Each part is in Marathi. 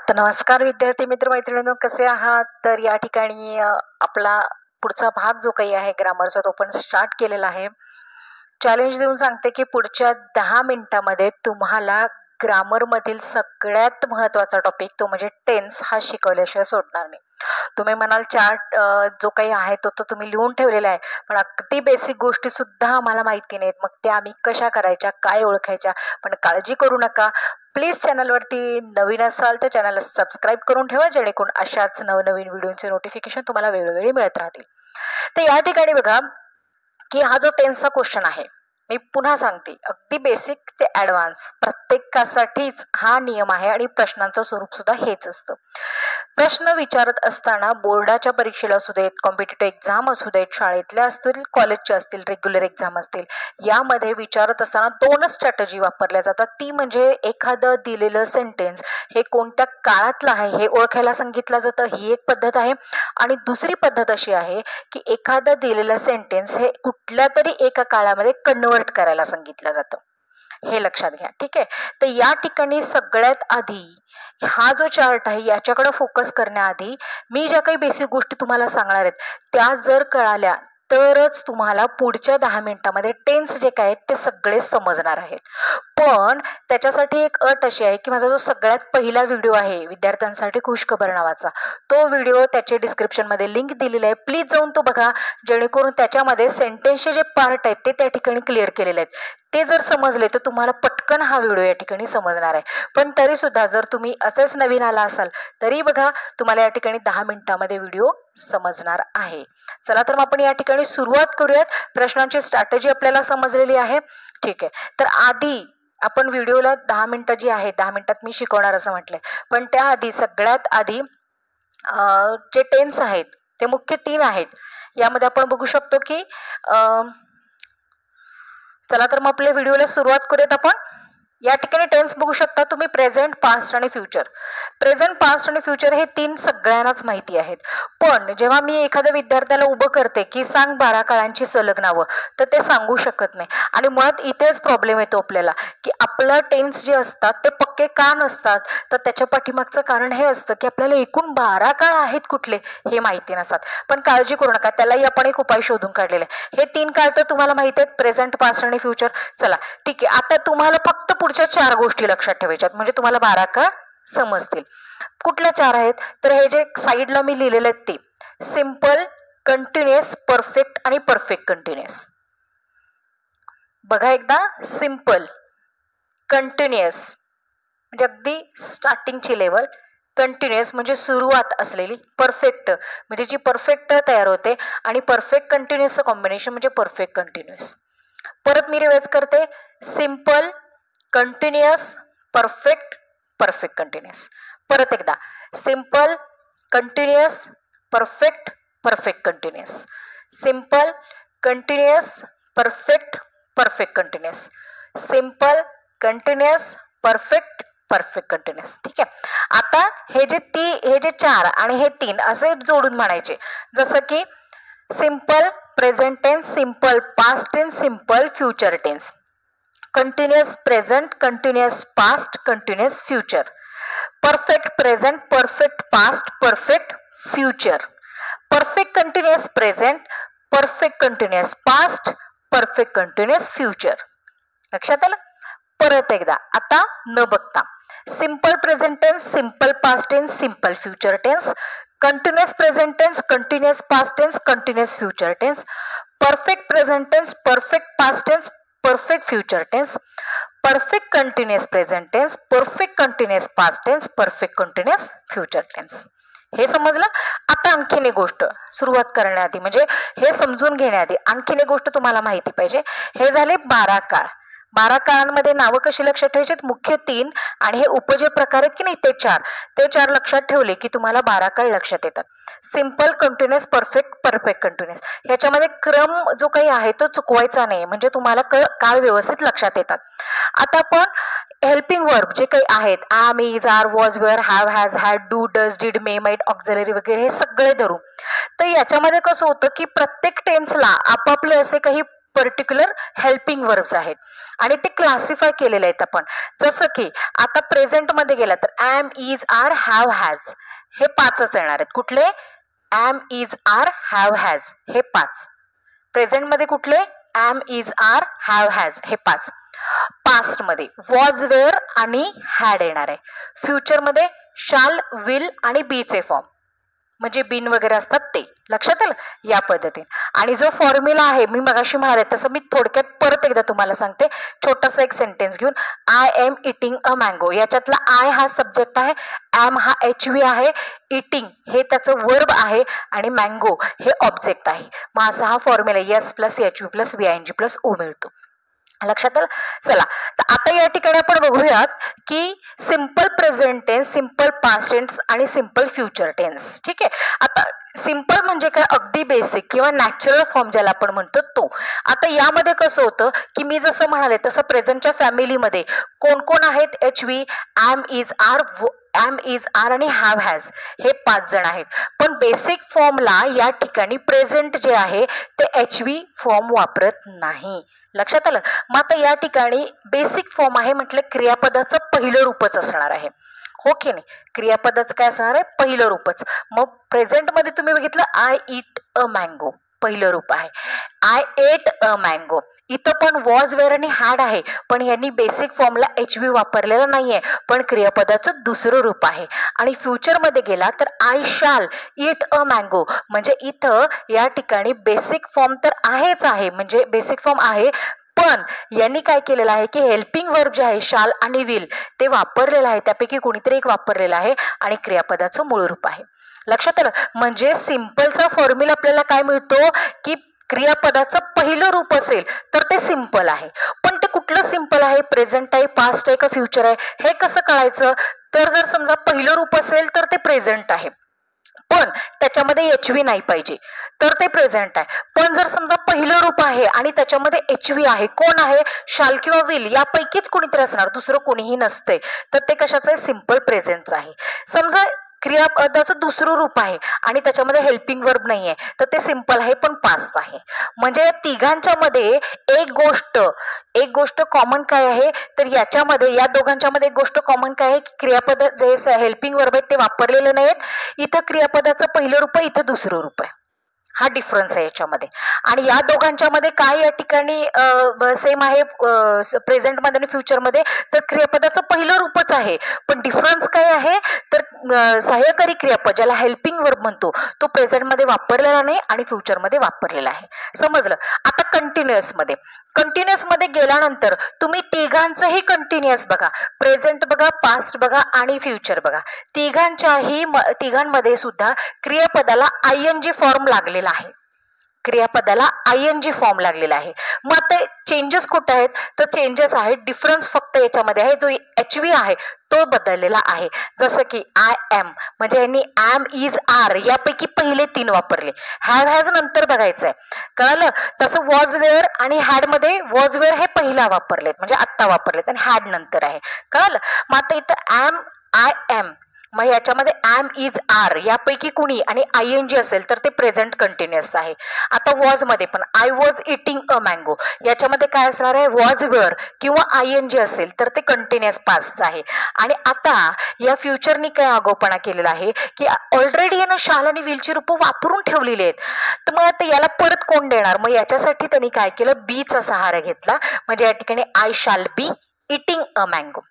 तर नमस्कार विद्यार्थी मित्र मैत्रिणींनो, कसे आहात? तर या ठिकाणी आपला पुढचा भाग जो काही आहे ग्रामरचा तो पण स्टार्ट केलेला आहे. चॅलेंज देऊन सांगते की पुढच्या 10 मिनिटांमध्ये तुम्हाला ग्रामरमधील सगळ्यात महत्त्वाचा टॉपिक तो म्हणजे टेन्स हा शिकवल्याशिवाय सोडणार नाही. तुम्ही म्हणाल चार्ट जो काही आहे तो तुम्ही लिहून ठेवलेला आहे, पण अगदी बेसिक गोष्टी सुद्धा आम्हाला माहिती नाहीत. मग त्या आम्ही कशा करायच्या, काय ओळखायच्या? पण काळजी करू नका. प्लीज चॅनलवरती नवीन असाल तर चॅनलला सबस्क्राईब करून ठेवा, जेणेकरून अशाच नवनवीन व्हिडिओचे नोटिफिकेशन तुम्हाला वेळोवेळी मिळत राहतील. तर या ठिकाणी बघा की हा जो टेन्सचा क्वेश्चन आहे, मी पुन्हा सांगते, अगदी बेसिक ते ॲडव्हान्स प्रत्येकासाठीच हा नियम आहे आणि प्रश्नांचं स्वरूप सुद्धा हेच असतं. प्रश्न विचारत असताना बोर्डाच्या परीक्षेला असू देत, कॉम्पिटेटिव्ह एक्झाम असू देत, शाळेतल्या असतील, कॉलेजच्या असतील, रेग्युलर एक्झाम असतील, यामध्ये विचारत असताना 2 स्ट्रॅटेजी वापरल्या जातात. ती म्हणजे एखादं दिलेलं सेंटेन्स हे कोणत्या काळातलं आहे हे ओळखायला सांगितलं जातं, ही एक पद्धत आहे. आणि दुसरी पद्धत अशी आहे की एखादं दिलेलं सेंटेन्स हे कुठल्या तरी एका काळामध्ये कन्वर्ट करायला सांगितलं जातं. हे लक्षात घ्या, ठीक आहे? तर या ठिकाणी सगळ्यात आधी हा जो चार्ट आहे याच्याकडे फोकस करण्याआधी मी ज्या काही बेसिक गोष्टी तुम्हाला सांगणार आहेत त्या जर कळाल्या तरच तुम्हाला पुढच्या 10 मिनिटांमध्ये टेन्स जे काय आहेत ते सगळे समजणार आहेत. पण त्याच्यासाठी एक अट अशी आहे की माझा जो सगळ्यात पहिला व्हिडिओ आहे विद्यार्थ्यांसाठी खुशखबर नावाचा, तो व्हिडिओ त्याचे डिस्क्रिप्शनमध्ये लिंक दिलेला आहे. प्लीज जाऊन तो बघा, जेणेकरून त्याच्यामध्ये सेंटेन्सचे जे पार्ट आहेत ते त्या ठिकाणी क्लिअर केलेले आहेत. ते जर समजले तर तुम्हाला पटकन हा व्हिडिओ या ठिकाणी समजणार आहे. पण तरीसुद्धा जर तुम्ही असेच नवीन आला असाल तरी बघा, तुम्हाला या ठिकाणी 10 मिनिटांमध्ये व्हिडिओ समजणार आहे. चला तर मग आपण या ठिकाणी सुरुवात करूयात. प्रश्नांची स्ट्रॅटेजी आपल्याला समजलेली आहे, ठीक आहे? तर आधी आपण व्हिडिओला 10 मिनिटं जी आहे 10 मिनिटात मी शिकवणार असं म्हटलंय, पण त्याआधी सगळ्यात आधी जे टेन्स आहेत ते मुख्य 3 आहेत. यामध्ये आपण बघू शकतो की चला तर मग आपल्या व्हिडिओला सुरुवात करूयात आपण. या ठिकाणी टेन्स बघू शकता तुम्ही, प्रेझेंट, पास्ट आणि फ्युचर. प्रेझेंट, पास्ट आणि फ्युचर हे 3 सगळ्यांनाच माहिती आहेत. पण जेव्हा मी एखाद्या विद्यार्थ्याला उभं करते की सांग 12 काळांची सलग नावं, तर ते सांगू शकत नाही. आणि मुळात इथेच प्रॉब्लेम येतो आपल्याला की आपलं टेन्स जे असतात ते पक्के का नसतात. तर त्याच्या पाठीमागचं कारण हे असतं की आपल्याला एकूण 12 काळ आहेत कुठले हे माहिती नसतात. पण काळजी करू नका, त्यालाही आपण एक उपाय शोधून काढलेला आहे. हे 3 काळ तर तुम्हाला माहिती आहेत, प्रेझेंट, पास्ट आणि फ्युचर. चला ठीक आहे, आता तुम्हाला फक्त पुढच्या 4 गोष्टी लक्षात ठेवायच्यात, म्हणजे तुम्हाला 12 काळ समजतील. कुठल्या 4 आहेत? तर हे जे साईडला मी लिहिलेले आहेत ते सिंपल, कंटिन्युअस, परफेक्ट आणि परफेक्ट कंटिन्युअस. बघा एकदा, सिंपल, कंटिन्युअस म्हणजे अगदी स्टार्टिंगची लेवल, कंटिन्युअस म्हणजे सुरुवात असलेली, परफेक्ट म्हणजे जी परफेक्ट तयार होते, आणि परफेक्ट कंटिन्युअसचं कॉम्बिनेशन म्हणजे परफेक्ट कंटिन्युअस. परत मी रिवाइज करते, simple, continuous, perfect, perfect continuous. परत एकदा, simple, continuous, perfect, perfect continuous. Simple, continuous, perfect, perfect continuous. Simple, continuous, perfect, perfect continuous. ठीक आहे? आता हे जे 4 आणि हे 3 असे जोडून म्हणायचे, जसं की simple present tense, simple past tense, simple future tense, continuous present, continuous past, continuous future, perfect present, perfect past, perfect future, perfect continuous present, perfect continuous past, perfect continuous future. लक्षात आलं? परत एकदा, आता न बघता, simple present tense, simple past tense, simple future tense, continuous present tense, continuous past tense, continuous future tense, perfect present tense, perfect past tense, perfect future tense, perfect continuous present tense, perfect continuous past tense, perfect continuous future tense. हे समजलं? आता आणखीन एक गोष्ट सुरुवात करण्याआधी, म्हणजे हे समजून घेण्याआधी आणखीन एक गोष्ट तुम्हाला माहिती पाहिजे. हे झाले 12 काळ. 12 काळांमध्ये नावं कशी लक्षात ठेवायची? मुख्य 3 आणि हे उपजे प्रकार आहेत की नाही ते 4. ते 4 लक्षात ठेवले की तुम्हाला 12 काळ लक्षात येतात. Simple, continuous, perfect, perfect continuous. ह्याच्यामध्ये क्रम जो काही आहे तो चुकवायचा नाही, म्हणजे तुम्हाला काळ व्यवस्थित लक्षात येतात. आता आपण हेल्पिंग वर्ब जे काही आहेत, am, is, are, was, were, have, has, had, do, does, did, may, might, auxiliary वगैरे हे सगळे धरू. तर याच्यामध्ये कसं होतं की प्रत्येक टेन्सला आपापले असे काही पर्टिक्युलर हेल्पिंग वर्ब्स आहेत आणि ते क्लासिफाय केलेले आहेत आपण. जसं की आता प्रेझेंटमध्ये गेला तर am, is, are, have, has हे 5च येणार आहेत. कुठले? Am, is, are, have, has हे 5. प्रेझेंटमध्ये कुठले? Am, is, are, have, has हे 5. पास्टमध्ये वॉज, वेअर आणि हॅड येणार आहे. फ्युचरमध्ये शाल, विल आणि बीचे फॉर्म म्हणजे बिन वगैरे असतात ते. लक्षात आलं? या पद्धतीने. आणि जो फॉर्म्युला आहे मी मगाशी म्हणाले तसं मी थोडक्यात परत एकदा तुम्हाला सांगते. छोटासा एक सेंटेन्स घेऊन, I am eating a mango. याच्यातला आय हा सब्जेक्ट आहे, ॲम हा HV आहे, इटिंग हे त्याचं वर्ब आहे आणि मँगो हे ऑब्जेक्ट आहे. मग असा हा formula S plus HV plus VING plus O मिळतो. लक्षात आलं? चला तर आता या ठिकाणी आपण बघूयात की simple present tense, simple past tense आणि सिंपल फ्युचर टेन्स. ठीक आहे. आता सिंपल म्हणजे काय? अगदी बेसिक किंवा नॅचरल फॉर्म ज्याला आपण म्हणतो तो. आता यामध्ये कसं होतं की मी जसं म्हणाले तसं प्रेझेंटच्या फॅमिलीमध्ये कोण कोण आहेत? HV, am, is, are, am, is, are आणि हॅव, हॅज हे 5 जण आहेत. पण बेसिक फॉर्मला या ठिकाणी प्रेझेंट जे आहे ते HV फॉर्म वापरत नाही. लक्षात आलं? मग आता या ठिकाणी बेसिक फॉर्म आहे म्हटलं क्रियापदाचं पहिलं रूपच असणार आहे. हो की नाही? क्रियापदाचं काय असणार आहे? पहिलं रूपच. मग प्रेझेंटमध्ये तुम्ही बघितलं आय ईट अ मँगो पहिलं रूप आहे. I at a mango. इथं पण वॉज, वेअर आणि हॅड आहे पण यांनी बेसिक फॉर्मला HV वापरलेला नाहीये पण क्रियापदाचं दुसरं रूप आहे. आणि फ्युचरमध्ये गेला तर आय शाल ईट अ मँगो म्हणजे इथं या ठिकाणी बेसिक फॉर्म तर आहेच आहे म्हणजे बेसिक फॉर्म आहे पण यांनी काय केलेलं आहे की हेल्पिंग वर्ब जे आहे शाल आणि विल ते वापरलेलं आहे. त्यापैकी कोणीतरी एक वापरलेलं आहे आणि क्रियापदाचं मूळ रूप आहे. लक्षात आलं? म्हणजे सिंपलचा फॉर्म्युला आपल्याला काय मिळतो की क्रियापदाचं पहिलं रूप असेल तर ते सिंपल आहे. पण ते कुठलं सिंपल आहे? प्रेझेंट आहे, पास्ट आहे का फ्युचर आहे हे कसं कळायचं? तर जर समजा पहिलं रूप असेल तर ते प्रेझेंट आहे पण त्याच्यामध्ये HV नाही पाहिजे तर ते प्रेझेंट आहे. पण जर समजा पहिलं रूप आहे आणि त्याच्यामध्ये HV आहे, कोण आहे? शाल किंवा विल यापैकीच कोणीतरी असणार, दुसरं कोणीही नसते तर ते कशाचं आहे? सिंपल प्रेझेंटचं आहे. समजा क्रियापदाचं दुसरं रूप आहे आणि त्याच्यामध्ये हेल्पिंग वर्ब नाहीये तर ते सिंपल आहे पण पास्ट आहे. म्हणजे या तिघांच्या मध्ये एक गोष्ट कॉमन काय आहे? तर याच्यामध्ये या दोघांच्या मध्ये एक गोष्ट कॉमन काय आहे की क्रियापद जे हेल्पिंग वर्ब आहेत ते वापरलेले नाहीत. इथं क्रियापदाचं पहिलं रूप आहे, इथं दुसरं रूप आहे. हा डिफरन्स आहे याच्यामध्ये. आणि या दोघांच्या मध्ये काय या ठिकाणी सेम आहे प्रेझेंटमध्ये आणि फ्युचरमध्ये? तर क्रियापदाचं पहिलं रूपच आहे पण डिफरन्स काय आहे? तर सहाय्यकारी क्रियापद ज्याला हेल्पिंग वर्ब म्हणतो तो प्रेझेंटमध्ये वापरलेला नाही आणि फ्युचरमध्ये वापरलेला आहे. समजलं? आता कंटिन्युअसमध्ये गेल्यानंतर तुम्ही तिघांचंही कंटिन्युअस बघा, प्रेझेंट बघा, पास्ट बघा आणि फ्युचर बघा. तिघांमध्ये सुद्धा क्रियापदाला ING फॉर्म लागलेला आहे. फॉर्म लागलेला आहे. मग आता चेंजेस कुठे आहेत? तर चेंजेस आहेत, डिफरन्स फक्त याच्यामध्ये आहे, जो HV आहे तो बदललेला आहे. जसं की आय एम म्हणजे यांनी ॲम, इज, आर यापैकी पहिले 3 वापरले, हॅव, हॅज नंतर बघायचंय. कळलं? तसं वॉज, वेअर आणि हॅड मध्ये वॉज, वेअर हे पहिला वापरलेत म्हणजे आत्ता वापरलेत आणि हॅड नंतर आहे. कळलं? मग आता इथं ॲम, आय एम मग याच्यामध्ये ॲम, इज, आर यापैकी कुणी आणि ING असेल तर ते प्रेझेंट कंटिन्युअस आहे. आता वॉज मध्ये पण I was eating a mango याच्यामध्ये काय असणार आहे? वॉज, वेअर किंवा ING असेल तर ते कंटिन्युअस पास्ट आहे. आणि आता या फ्युचरनी काय आगोपणा केलेला आहे की ऑलरेडी यानं शाल आणि विलची रूपं वापरून ठेवलेली आहेत तर मग आता याला परत कोण देणार? मग याच्यासाठी त्यांनी काय केलं? बीचा सहारा घेतला. म्हणजे या ठिकाणी I shall be eating a mango.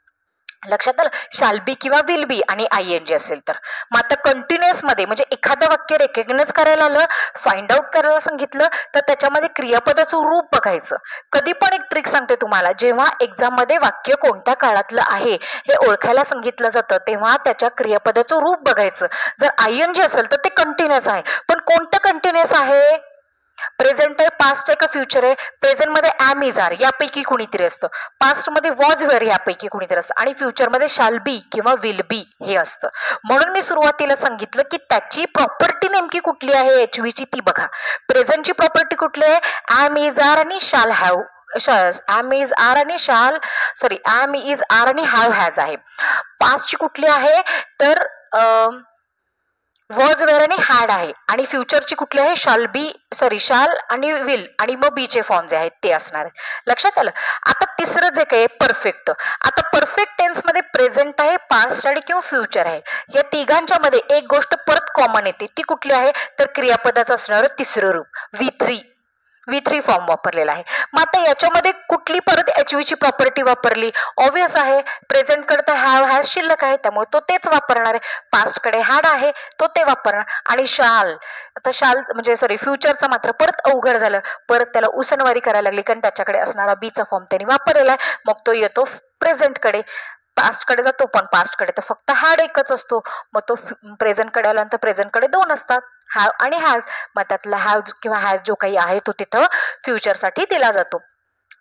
लक्षात आलं? शाल बी किंवा विल बी आणि ING असेल तर. मग आता कंटिन्युअस मध्ये म्हणजे एखादं वाक्य रेकग्नाइज करायला आलं, फाइंड आउट करायला सांगितलं तर त्याच्यामध्ये क्रियापदाचं रूप बघायचं. कधी पण एक ट्रिक सांगते तुम्हाला, जेव्हा एक्झाम मध्ये वाक्य कोणत्या काळातलं आहे हे ओळखायला सांगितलं जातं तेव्हा त्याच्या क्रियापदाचं रूप बघायचं. जर ING असेल तर ते कंटिन्युअस आहे पण कोणतं कंटिन्युअस आहे? प्रेझेंट आहे, पास्ट आहे का फ्युचर आहे? प्रेझेंटमध्ये ॲम, इज, आर यापैकी कुणीतरी असतं, पास्टमध्ये वॉज, वेअर यापैकी कुणीतरी असतं आणि फ्युचरमध्ये शाल बी किंवा विल बी हे असतं. म्हणून मी सुरुवातीला सांगितलं की त्याची प्रॉपर्टी नेमकी कुठली आहे HVची ती बघा. प्रेझेंटची प्रॉपर्टी कुठली आहे? ॲम, इज, आर आणि shall have am, is, are आणि ॲम, इज, आर आणि हॅव, हॅज आहे. पास्टची कुठली आहे? तर वॉज वेअर आणि हॅड आहे आणि फ्युचरची कुठली आहे शाल बी शाल आणि विल आणि मग बीचे फॉर्म जे आहेत ते असणार आहेत. लक्षात आलं. आता तिसरं जे काही परफेक्ट, आता परफेक्ट टेन्स मध्ये प्रेझेंट आहे, पास्ट आणि किंवा फ्युचर आहे. या तिघांच्या मध्ये एक गोष्ट परत कॉमन येते, ती कुठली आहे तर क्रियापदाचं असणारं तिसरं रूप V3 फॉर्म वापरलेला आहे. मग आता याच्यामध्ये कुठली परत HV ची प्रॉपर्टी वापरली, ऑब्वियस आहे. प्रेझेंट कडे तर हॅव हॅज शिल्लक आहे त्यामुळे तो तेच वापरणार आहे. पास्ट कडे हॅड आहे तो ते वापरणार. आणि शाल, आता शाल म्हणजे फ्युचरचा मात्र परत अवघड झालं, परत त्याला उसनवारी करायला लागली कारण त्याच्याकडे असणारा बीचा फॉर्म त्यांनी वापरलेला आहे. मग तो येतो प्रेझेंट कडे. पास्ट कडे जातो पण पास्ट कडे तर फक्त हॅड एकच असतो, मग तो प्रेझेंट कडे आल्यानंतर प्रेझेंट कडे दोन असतात, हॅव आणि हॅज. मग त्यातला हॅव किंवा हॅज जो काही आहे तो तिथं फ्युचरसाठी दिला जातो.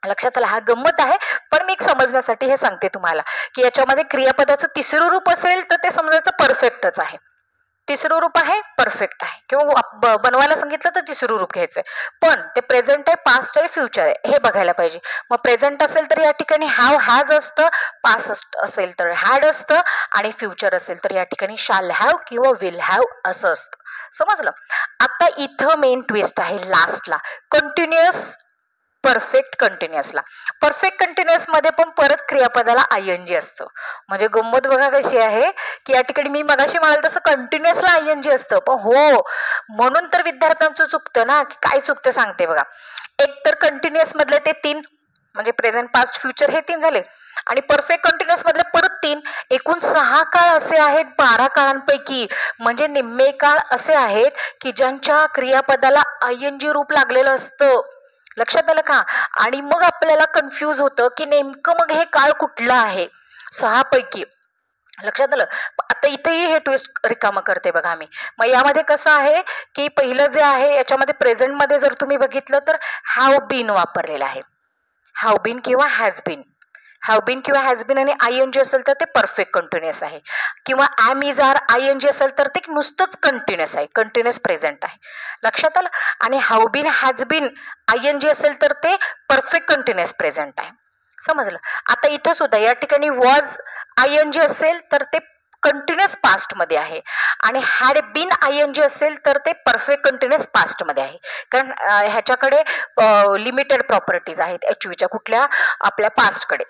लक्षात आला. हा गंमत आहे पण मी एक समजण्यासाठी हे सांगते तुम्हाला की याच्यामध्ये क्रियापदाचं तिसरं रूप असेल तर ते समजायचं परफेक्टच आहे, तिसरं रूप आहे परफेक्ट आहे, किंवा बनवायला सांगितलं तर तिसरं रूप घ्यायचंय. पण ते प्रेझेंट आहे, पास्ट आहे, फ्युचर आहे हे बघायला पाहिजे. मग प्रेझेंट असेल तर या ठिकाणी हॅव हॅज असतं, पास्ट असेल तर हॅड असतं आणि फ्युचर असेल तर या ठिकाणी शाल हॅव किंवा विल हॅव असं असतं. समजलं. आता इथं मेन ट्विस्ट आहे लास्टला, कंटिन्युअस परफेक्ट कंटिन्युअसला. परफेक्ट कंटिन्युअस मध्ये पण परत क्रियापदाला ING असतं. म्हणजे गंमत बघा कशी आहे की या ठिकाणी मी मगाशी म्हणाल तसं कंटिन्युअसला ING असतं, पण हो म्हणून तर विद्यार्थ्यांचं चुकतं ना. काय चुकतं सांगते बघा. एक तर कंटिन्युअस मधले ते 3 म्हणजे प्रेझेंट पास्ट फ्युचर हे 3 झाले आणि परफेक्ट कंटिन्युअस मधले परत 3, एकूण 6 काळ असे आहेत 12 काळांपैकी. म्हणजे निम्मे काळ असे आहेत की ज्यांच्या क्रियापदाला ING रूप लागलेलं असतं. लक्षात आलं का. आणि मग आपल्याला कन्फ्यूज होतं की नेमकं मग हे काळ कुठलं आहे 6 पैकी. लक्षात आलं. आता इथेही हे ट्विस्ट रिकामं करते बघा मी. मग यामध्ये कसं आहे की पहिलं जे आहे याच्यामध्ये प्रेझेंट मध्ये जर तुम्ही बघितलं तर हॅव बीन वापरलेलं आहे, हॅव बीन किंवा हॅज बीन. हॅव बीन किंवा हॅज बीन आणि ING असेल तर ते परफेक्ट कंटिन्युअस आहे, किंवा ॲम इज आर ING असेल तर ते नुसतंच कंटिन्युअस आहे, कंटिन्युअस प्रेझेंट आहे. लक्षात आलं. आणि have been has been ING असेल तर ते परफेक्ट कंटिन्युअस प्रेझेंट आहे. समजलं. आता इथं सुद्धा या ठिकाणी वॉज ING असेल तर ते कंटिन्युअस पास्ट मध्ये आहे आणि हॅड बीन ING असेल तर ते परफेक्ट कंटिन्युअस पास्ट मध्ये आहे. कारण ह्याच्याकडे लिमिटेड प्रॉपर्टीज आहेत HVच्या, कुठल्या आपल्या पास्टकडे,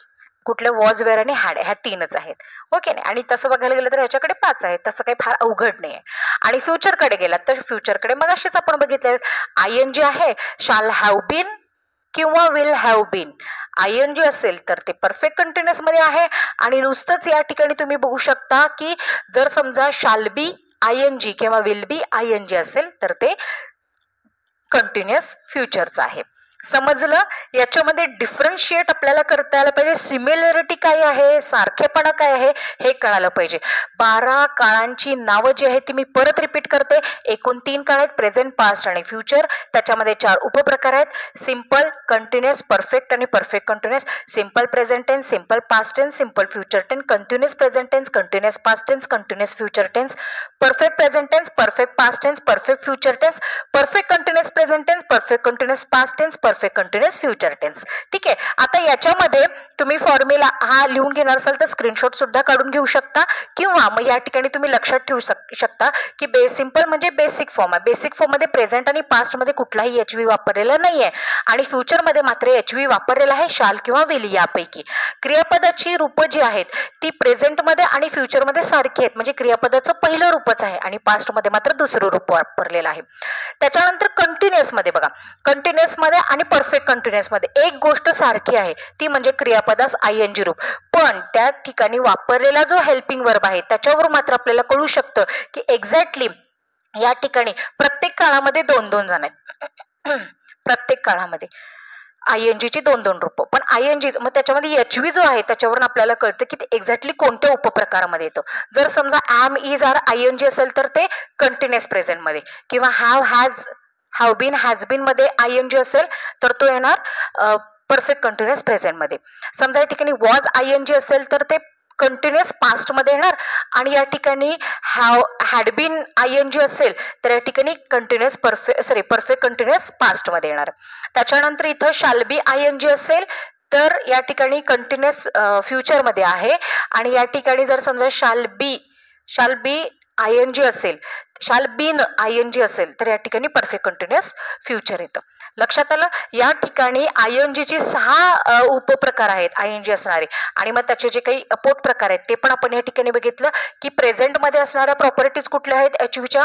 कुठल्या वॉज वेअर आणि हॅड ह्या 3च आहेत. ओके नाही. आणि तसं बघायला गेलं तर ह्याच्याकडे 5 आहेत, तसं काही फार अवघड नाही आहे. आणि फ्युचरकडे गेलात तर फ्युचरकडे मग अशीच आपण बघितलं ING आहे, शाल हॅव बीन किंवा विल हॅव बीन. ING असेल तर ते परफेक्ट कंटिन्युअस मध्ये आहे. आणि नुसतंच या ठिकाणी तुम्ही बघू शकता की जर समजा शाल बी ING किंवा विल बी ING असेल तर ते कंटिन्युअस फ्युचरचं आहे. समजलं. याच्यामध्ये डिफरन्शिएट आपल्याला करता यायला पाहिजे, सिमिलॅरिटी काय आहे, सारखेपणा काय आहे हे कळायला पाहिजे. 12 काळांची नावं जी आहेत ती मी परत रिपीट करते. एकूण 3 काळ आहेत, प्रेझेंट, पास्ट आणि फ्युचर. त्याच्यामध्ये 4 उपप्रकार आहेत, सिम्पल, कंटिन्युअस, परफेक्ट आणि perfect continuous. Simple present tense, simple past tense, simple future tense, continuous present tense, continuous past tense, continuous future tense, perfect present tense, perfect past tense, perfect future tense, perfect continuous present tense, perfect continuous past tense, perfect continuous future tense. ठीक आहे. आता याच्यामध्ये तुम्ही फॉर्म्युला हा लिहून घेणार असाल तर स्क्रीनशॉट सुद्धा काढून घेऊ शकता, किंवा मग या ठिकाणी तुम्ही लक्षात ठेवू शकता की सिम्पल म्हणजे बेसिक फॉर्म आहे. बेसिक फॉर्म मध्ये प्रेझेंट आणि पास्ट मध्ये कुठलाही HV वापरलेला नाहीये आणि फ्युचर मध्ये मात्र HV वापरलेला आहे, शाल किंवा विल यापैकी. क्रियापदाची रूप जी आहेत ती प्रेझेंट मध्ये आणि फ्युचर मध्ये सारखी आहेत, म्हणजे क्रियापदाचं पहिलं रूपच आहे आणि पास्ट मध्ये मात्र दुसरं रूप वापरलेलं आहे. त्याच्यानंतर कंटिन्युअस मध्ये बघा, कंटिन्युअस मध्ये आणि परफेक्ट कंटिन्युअस मध्ये एक गोष्ट सारखी आहे, ती म्हणजे क्रियापदास ING रूप. पण त्या ठिकाणी वापरलेला जो हेल्पिंग वर्ब आहे त्याच्यावर मात्र आपल्याला कळू शकतं की एक्झॅक्टली या ठिकाणी प्रत्येक काळामध्ये 2-2 जण आहेत. प्रत्येक काळामध्ये ING ची 2-2 रूप. पण ING मग त्याच्यामध्ये HV जो आहे त्याच्यावरून आपल्याला कळतं की ते एक्झॅक्टली कोणत्या उपप्रकारामध्ये येतं. जर समजा ॲम इज आर ING असेल तर ते कंटिन्युअस प्रेझेंट मध्ये, किंवा हॅव बीन हॅज बीन मध्ये ING असेल तर तो येणार परफेक्ट कंटिन्युअस प्रेझेंट मध्ये. समजा या ठिकाणी वॉज ING असेल तर ते कंटिन्युअस पास्ट मध्ये येणार आणि या ठिकाणी हॅड बीन ING असेल तर या ठिकाणी परफेक्ट कंटिन्युअस पास्ट मध्ये येणार. त्याच्यानंतर इथं शाल बी ING असेल तर या ठिकाणी कंटिन्युअस फ्युचर मध्ये आहे आणि या ठिकाणी जर समजा शाल बी ING असेल शाल बीन ING असेल तर या ठिकाणी परफेक्ट कंटिन्युअस फ्युचर येतं. लक्षात आलं. या ठिकाणी INGची 6 उपप्रकार आहेत ING असणारे, आणि मग त्याचे जे काही पोट प्रकार आहेत ते पण आपण या ठिकाणी बघितलं की प्रेझेंटमध्ये असणाऱ्या प्रॉपर्टीज कुठल्या आहेत, HVच्या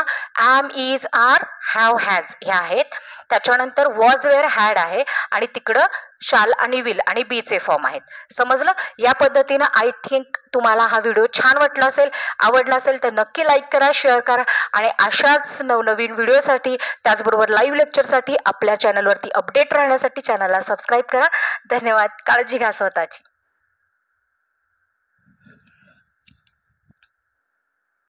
am, is, are, have, has ह्या आहेत. त्याच्यानंतर वॉज, वेअर, हॅड आहे, आणि तिकडं शाल आणि विल आणि बीचे फॉर्म आहेत. समजलं. या पद्धतीनं आय थिंक तुम्हाला हा व्हिडिओ छान वाटला असेल, आवडला असेल तर नक्की लाईक करा, शेअर करा, आणि अशाच नवनवीन व्हिडिओसाठी त्याचबरोबर लाईव्ह लेक्चरसाठी आपल्या चॅनलवरती अपडेट राहण्यासाठी चॅनलला सबस्क्राईब करा. धन्यवाद. काळजी घ्या स्वतःची.